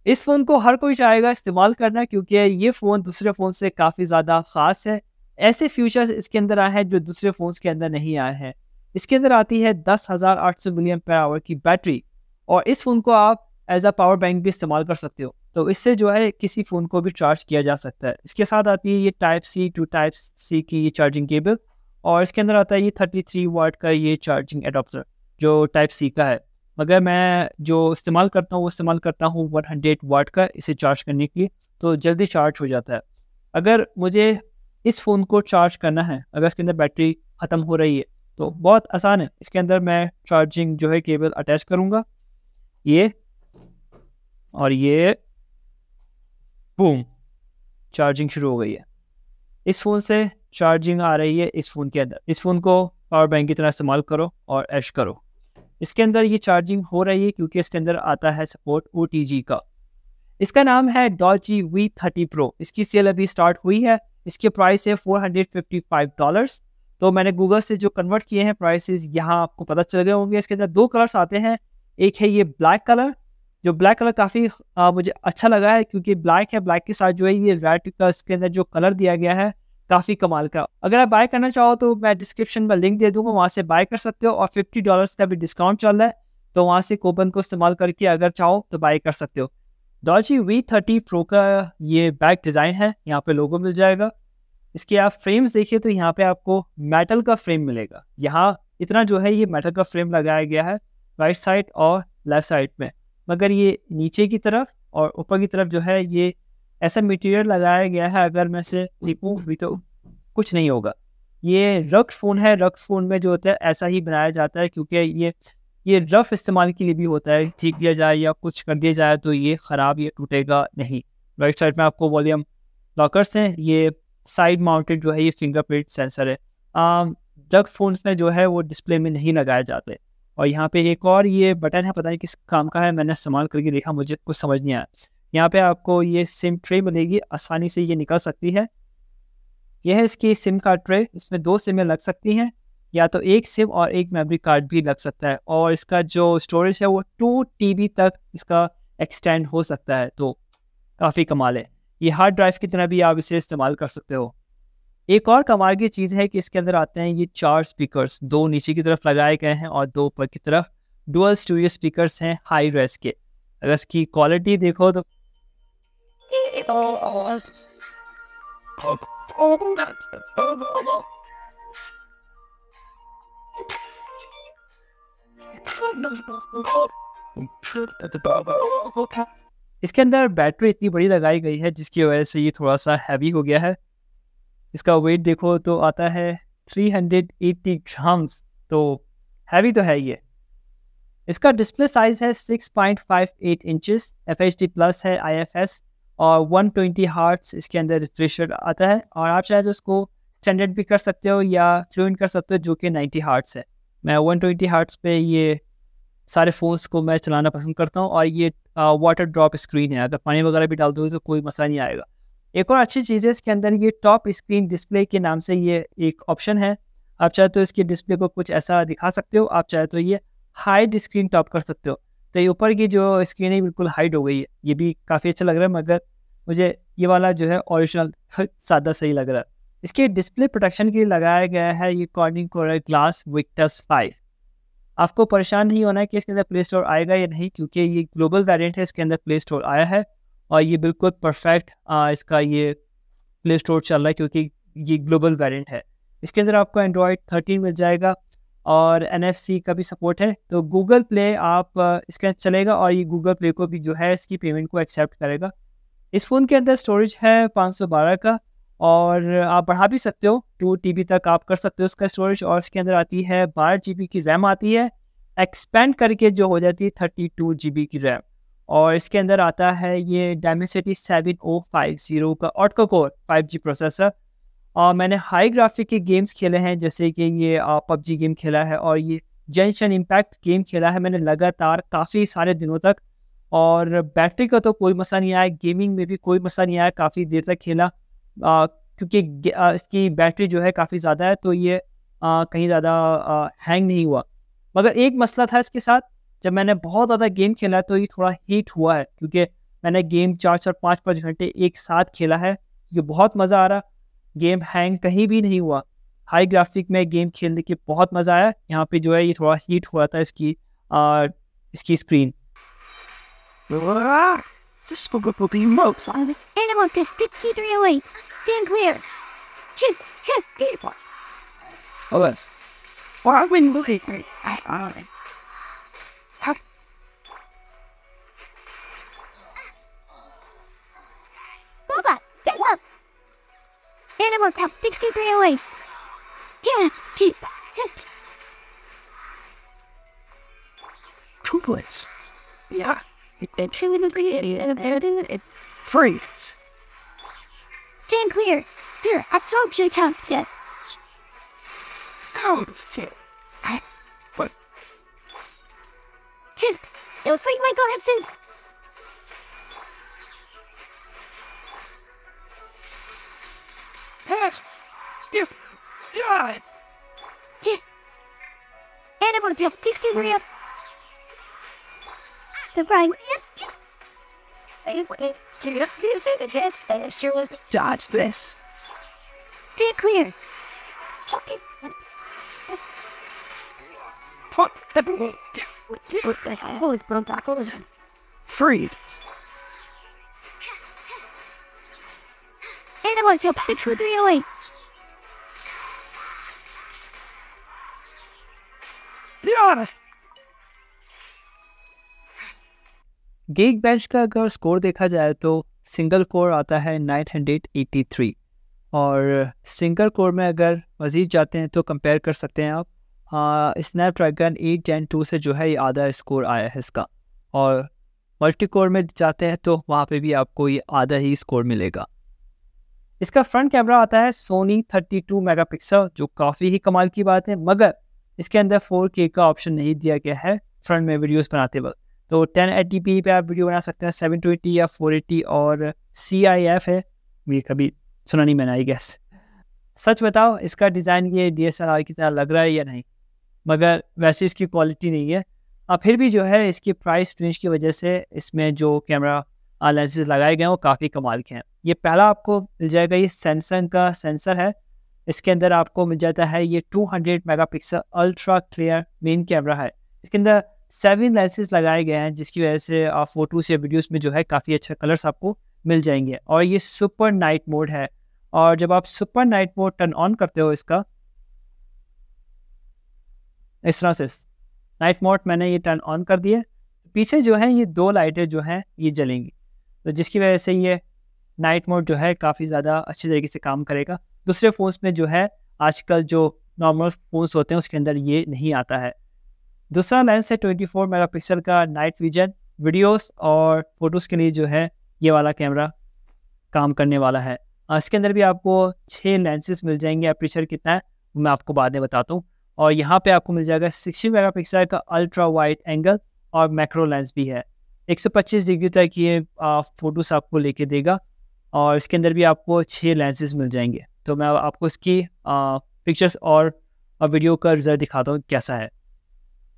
इस फ़ोन को हर कोई चाहेगा इस्तेमाल करना क्योंकि ये फ़ोन दूसरे फ़ोन से काफ़ी ज़्यादा ख़ास है। ऐसे फीचर्स इसके अंदर आए हैं जो दूसरे फ़ोन्स के अंदर नहीं आए हैं। इसके अंदर आती है 10,800 मिलियन पर आवर की बैटरी और इस फ़ोन को आप एज़ अ पावर बैंक भी इस्तेमाल कर सकते हो। तो इससे जो है किसी फ़ोन को भी चार्ज किया जा सकता है। इसके साथ आती है ये type C to type C की ये चार्जिंग केबल और इसके अंदर आता है ये 33 वाट का ये चार्जिंग एडाप्टर जो टाइप सी का है। मगर मैं जो इस्तेमाल करता हूँ वो इस्तेमाल करता हूँ 100 वाट का इसे चार्ज करने के लिए, तो जल्दी चार्ज हो जाता है। अगर मुझे इस फ़ोन को चार्ज करना है, अगर इसके अंदर बैटरी ख़त्म हो रही है तो बहुत आसान है। इसके अंदर मैं चार्जिंग जो है केबल अटैच करूँगा, ये और ये, बूम, चार्जिंग शुरू हो गई है। इस फ़ोन से चार्जिंग आ रही है इस फ़ोन के अंदर। इस फ़ोन को पावर बैंक की तरह इस्तेमाल करो और ऐश करो। इसके अंदर ये चार्जिंग हो रही है क्योंकि इसके अंदर आता है सपोर्ट OTG का। इसका नाम है डॉल्ची V30 Pro। इसकी सेल अभी स्टार्ट हुई है। इसके प्राइस है $455। तो मैंने गूगल से जो कन्वर्ट किए हैं प्राइसेस, यहाँ आपको पता चल गए होंगे। इसके अंदर 2 कलर्स आते हैं। एक है ये ब्लैक कलर, जो ब्लैक कलर काफ़ी मुझे अच्छा लगा है क्योंकि ब्लैक है, ब्लैक के साथ जो है ये रेड का इसके अंदर जो कलर दिया गया है काफ़ी कमाल का। अगर आप बाय करना चाहो तो मैं डिस्क्रिप्शन में लिंक दे दूँगा, वहाँ से बाय कर सकते हो और $50 का भी डिस्काउंट चल रहा है, तो वहाँ से कूपन को इस्तेमाल करके अगर चाहो तो बाय कर सकते हो। डॉल्ची V30 Pro का ये बैक डिज़ाइन है, यहाँ पे लोगो मिल जाएगा। इसके आप फ्रेम्स देखिए तो यहाँ पे आपको मेटल का फ्रेम मिलेगा। यहाँ इतना जो है ये मेटल का फ्रेम लगाया गया है राइट साइड और लेफ्ट साइड में, मगर ये नीचे की तरफ और ऊपर की तरफ जो है ये ऐसा मटेरियल लगाया गया है, अगर मैं इसे टिपूँ भी तो कुछ नहीं होगा। ये रग्ड फ़ोन है, रग्ड फ़ोन में जो होता है ऐसा ही बनाया जाता है क्योंकि ये रफ़ इस्तेमाल के लिए भी होता है। ठीक किया जाए या कुछ कर दिया जाए तो ये ख़राब, ये टूटेगा नहीं। राइट साइड में आपको वॉल्यूम लॉकर्स हैं, ये साइड माउंटेड जो है ये फिंगरप्रिंट सेंसर है। रग्ड फ़ोन्स में जो है वो डिस्प्ले में नहीं लगाए जाते। और यहाँ पे एक और ये बटन है, पता नहीं किस काम का है, मैंने इस्तेमाल करके देखा, मुझे कुछ समझ नहीं आया। यहाँ पे आपको ये सिम ट्रे मिलेगी, आसानी से ये निकल सकती है। यह है इसकी सिम कार्ड ट्रे, इसमें 2 सिमें लग सकती हैं, या तो एक सिम और एक मेमोरी कार्ड भी लग सकता है। और इसका जो स्टोरेज है वो 2 TB तक इसका एक्सटेंड हो सकता है, तो काफ़ी कमाल है। ये हार्ड ड्राइव की तरह भी आप इसे इस्तेमाल कर सकते हो। एक और कमाल की चीज़ है कि इसके अंदर आते हैं ये 4 स्पीकर्स, 2 नीचे की तरफ लगाए गए हैं और 2 ऊपर की तरफ। डुअल स्टीरियो स्पीकर्स हैं हाई रेस के। अगर इसकी क्वालिटी देखो तो इसके अंदर बैटरी इतनी बड़ी लगाई गई है जिसकी वजह से ये थोड़ा सा हैवी हो गया है। इसका वेट देखो तो आता है 380 ग्राम्स, तो हैवी तो है ये। इसका डिस्प्ले साइज है 6.58 इंचेस, FHD प्लस है, IFS और 120 हर्ट्ज इसके अंदर रिफ्रेश रेट आता है। और आप चाहे तो इसको स्टैंडर्ड भी कर सकते हो या फ्लुएंट कर सकते हो, जो कि 90 हर्ट्ज है। मैं 120 हर्ट्ज पे ये सारे फ़ोन्स को मैं चलाना पसंद करता हूँ। और ये वाटर ड्रॉप स्क्रीन है, अगर पानी वगैरह भी डाल दो तो कोई मसला नहीं आएगा। एक और अच्छी चीज़ है इसके अंदर, ये टॉप स्क्रीन डिस्प्ले के नाम से ये एक ऑप्शन है। आप चाहे तो इसके डिस्प्ले को कुछ ऐसा दिखा सकते हो, आप चाहे तो ये हाइड स्क्रीन टॉप कर सकते हो। तो ये ऊपर की जो स्क्रीन है बिल्कुल हाइड हो गई है, ये भी काफ़ी अच्छा लग रहा है, मगर मुझे ये वाला जो है ओरिजिनल सादा सही लग रहा है। इसके डिस्प्ले प्रोटेक्शन के लिए लगाया गया है ये कॉर्निंग कोरल ग्लास विक्टस 5। आपको परेशान नहीं होना है कि इसके अंदर प्ले स्टोर आएगा या नहीं, क्योंकि ये ग्लोबल वेरिएंट है, इसके अंदर प्ले स्टोर आया है और ये बिल्कुल परफेक्ट इसका ये प्ले स्टोर चल रहा है क्योंकि ये ग्लोबल वेरिएंट है। इसके अंदर आपको एंड्रॉयड 13 मिल जाएगा और NFC का भी सपोर्ट है। तो गूगल प्ले आप इसके अंदर चलेगा और ये गूगल प्ले को भी जो है इसकी पेमेंट को एक्सेप्ट करेगा। इस फ़ोन के अंदर स्टोरेज है 512 का और आप बढ़ा भी सकते हो, 2 TB तक आप कर सकते हो उसका स्टोरेज। और इसके अंदर आती है 12 GB की रैम आती है, एक्सपेंड करके जो हो जाती है 32 GB की रैम। और इसके अंदर आता है ये Dimensity 7050 का ऑक्टा कोर 5G प्रोसेसर। और मैंने हाई ग्राफिक के गेम्स खेले हैं, जैसे कि ये PUBG गेम खेला है और ये जेंशन इम्पैक्ट गेम खेला है मैंने लगातार काफ़ी सारे दिनों तक। और बैटरी का तो कोई मसला नहीं आया, गेमिंग में भी कोई मसला नहीं आया, काफ़ी देर तक खेला क्योंकि इसकी बैटरी जो है काफ़ी ज़्यादा है, तो ये कहीं ज़्यादा हैंग नहीं हुआ। मगर एक मसला था इसके साथ, जब मैंने बहुत ज़्यादा गेम खेला तो ये थोड़ा हीट हुआ है, क्योंकि मैंने गेम 4-5 घंटे एक साथ खेला है, ये बहुत मज़ा आ रहा। गेम हैंग कहीं भी नहीं हुआ। हाई ग्राफिक में गेम खेलने के बहुत मज़ा आया। यहाँ पे जो है ये थोड़ा हीट हुआ था इसकी screen. This will go be most on it. Animal to 6308. Stand clear. Chip, gay boys. Oh, yes. Or I wouldn't believe me. Move up. Get up. Animal to 6308. Yes, keep. Two points. Yeah. Freeze. Stand clear. Here, absorption test. Oh, shit. What? Shit. It'll freak my glasses. Die. Animal just 60 real. The right. Dodge this. Stay clear. Freeze. Animal jump 308. Yeah. गेक bench का अगर score देखा जाए तो single core आता है 983 और single core में अगर मज़ीद जाते हैं तो कंपेयर कर सकते हैं आप स्नैपड्रैगन 8 Gen 2 से जो है ये आधा स्कोर आया है इसका। और मल्टी कोर में जाते हैं तो वहाँ पे भी आपको ये आधा ही स्कोर मिलेगा। इसका फ्रंट कैमरा आता है सोनी 32 मेगापिक्सल, जो काफ़ी ही कमाल की बात है, मगर इसके अंदर 4K का ऑप्शन नहीं दिया गया है फ्रंट में वीडियोस बनाते वक्त। तो 1080p पे आप वीडियो बना सकते हैं, 720 या 480, और CIF है, ये कभी सुना नहीं मैंने, आई गेस। सच बताओ इसका डिज़ाइन ये DSLR की तरह लग रहा है या नहीं, मगर वैसे इसकी क्वालिटी नहीं है। फिर भी जो है इसकी प्राइस रेंज की वजह से इसमें जो कैमरा लेंसेज लगाए गए हैं वो काफ़ी कमाल के हैं। ये पहला आपको मिल जाएगा, ये सैमसंग का सेंसर है, इसके अंदर आपको मिल जाता है ये 200 megapixel ultra clear main camera है। इसके अंदर 7 लेंसेज लगाए गए हैं, जिसकी वजह से आप फोटोज़ या वीडियोस में जो है काफ़ी अच्छे कलर्स आपको मिल जाएंगे। और ये सुपर नाइट मोड है, और जब आप super night mode turn on करते हो इसका, इस तरह से नाइट मोड मैंने ये टर्न ऑन कर दिया, पीछे जो है ये 2 लाइटें जो हैं ये जलेंगी, तो जिसकी वजह से ये नाइट मोड जो है काफ़ी ज़्यादा अच्छी तरीके से काम करेगा। दूसरे फ़ोन्स में जो है आजकल जो नॉर्मल फ़ोन्स होते हैं उसके अंदर ये नहीं आता है। दूसरा लेंस है 24 मेगापिक्सल का नाइट विजन, वीडियोस और फोटोज़ के लिए जो है ये वाला कैमरा काम करने वाला है। इसके अंदर भी आपको 6 लेंसेज मिल जाएंगे। एपर्चर कितना है मैं आपको बाद में बताता हूँ। और यहाँ पे आपको मिल जाएगा 60 मेगापिक्सल का अल्ट्रा वाइड एंगल और मैक्रो लेंस भी है। 125 डिग्री तक ये फ़ोटोज़ आपको लेके देगा, और इसके अंदर भी आपको 6 लेंसेज मिल जाएंगे। तो मैं आपको इसकी पिक्चर्स और वीडियो का रिजल्ट दिखाता हूँ कैसा है।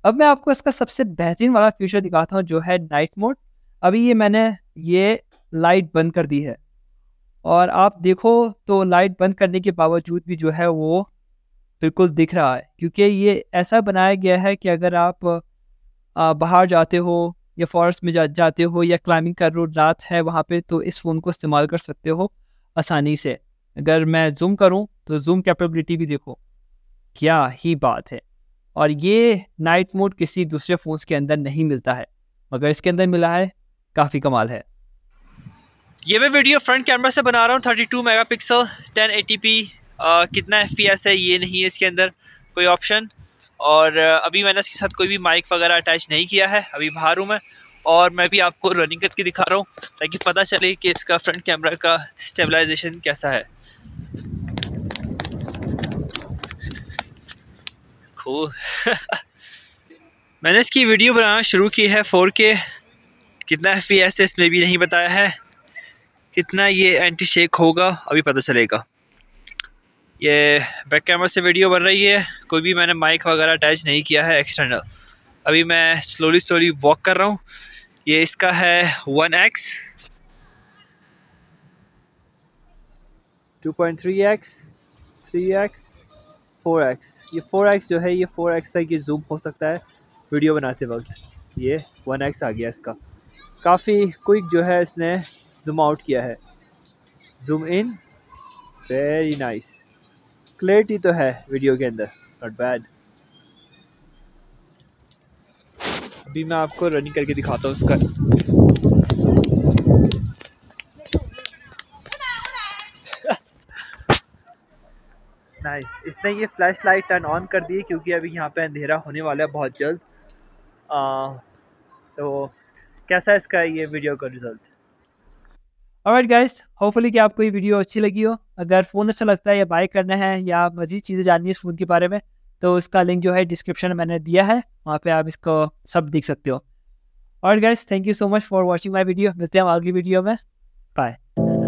अब मैं आपको इसका सबसे बेहतरीन वाला फीचर दिखाता हूँ, जो है नाइट मोड। अभी ये मैंने ये लाइट बंद कर दी है, और आप देखो तो लाइट बंद करने के बावजूद भी जो है वो बिल्कुल दिख रहा है, क्योंकि ये ऐसा बनाया गया है कि अगर आप बाहर जाते हो या फॉरेस्ट में जाते हो या क्लाइंबिंग कर रहे हो, रात है वहाँ पे, तो इस फ़ोन को इस्तेमाल कर सकते हो आसानी से। अगर मैं जूम करूँ तो जूम कैपेबिलिटी भी देखो, क्या ही बात है। और ये नाइट मोड किसी दूसरे फ़ोन्स के अंदर नहीं मिलता है, मगर इसके अंदर मिला है, काफ़ी कमाल है। ये मैं वीडियो फ्रंट कैमरा से बना रहा हूँ, 32 मेगापिक्सल 1080p। कितना FPS है ये नहीं है इसके अंदर कोई ऑप्शन। और अभी मैंने इसके साथ कोई भी माइक वगैरह अटैच नहीं किया है। अभी बाहर हूँ मैं, और मैं भी आपको रनिंग करके दिखा रहा हूँ ताकि पता चले कि इसका फ्रंट कैमरा का स्टेबलाइजेशन कैसा है। खूब मैंने इसकी वीडियो बनाना शुरू की है 4K। कितना FPS है इसमें भी नहीं बताया है, कितना ये एंटी शेक होगा अभी पता चलेगा। ये बैक कैमरा से वीडियो बन रही है, कोई भी मैंने माइक वगैरह अटैच नहीं किया है एक्सटर्नल। अभी मैं स्लोली वॉक कर रहा हूँ ये इसका है 1x, 2.3x, 3x, 4x। ये 4x जो है, ये 4x तक ये जूम हो सकता है वीडियो बनाते वक्त। ये 1x आ गया इसका। काफ़ी क्विक जो है इसने जूम आउट किया है, zoom in, very nice. Clarity तो है वीडियो के अंदर, नॉट बैड। अभी मैं आपको रनिंग करके दिखाता हूँ उसका। नाइस। इसने ये फ्लैश लाइट टर्न ऑन कर दी क्योंकि अभी यहाँ पे अंधेरा होने वाला है बहुत जल्द। तो कैसा है इसका ये वीडियो का रिजल्ट? ऑलराइट गाइस, होपफुली कि आपको ये वीडियो अच्छी लगी हो। अगर फ़ोन अच्छा लगता है या बाय करना है या मज़ीद चीज़ें जाननी है इस फ़ोन के बारे में, तो उसका लिंक जो है डिस्क्रिप्शन में मैंने दिया है, वहाँ पे आप इसको सब देख सकते हो। Alright guys, thank you so much for watching my video. मिलते हैं अगली वीडियो में। Bye.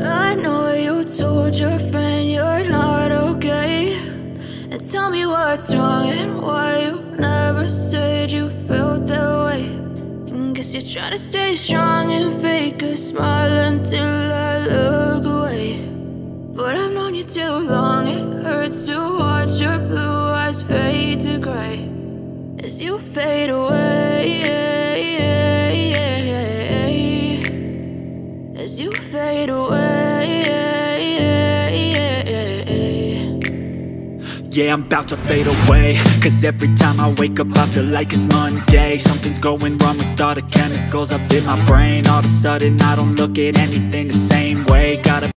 I know you told your friend you're not okay, and tell me what's wrong and why you never said you felt that way. And guess you're trying to stay strong and fake a smile until I look away. But I've known you too long, it hurts to watch your blue eyes fade to gray as you fade away, as you fade away. Yeah, I'm about to fade away, 'cause every time I wake up I feel like it's Monday. Something's going wrong with all the chemicals up in my brain. All of a sudden I don't look at anything the same way. Gotta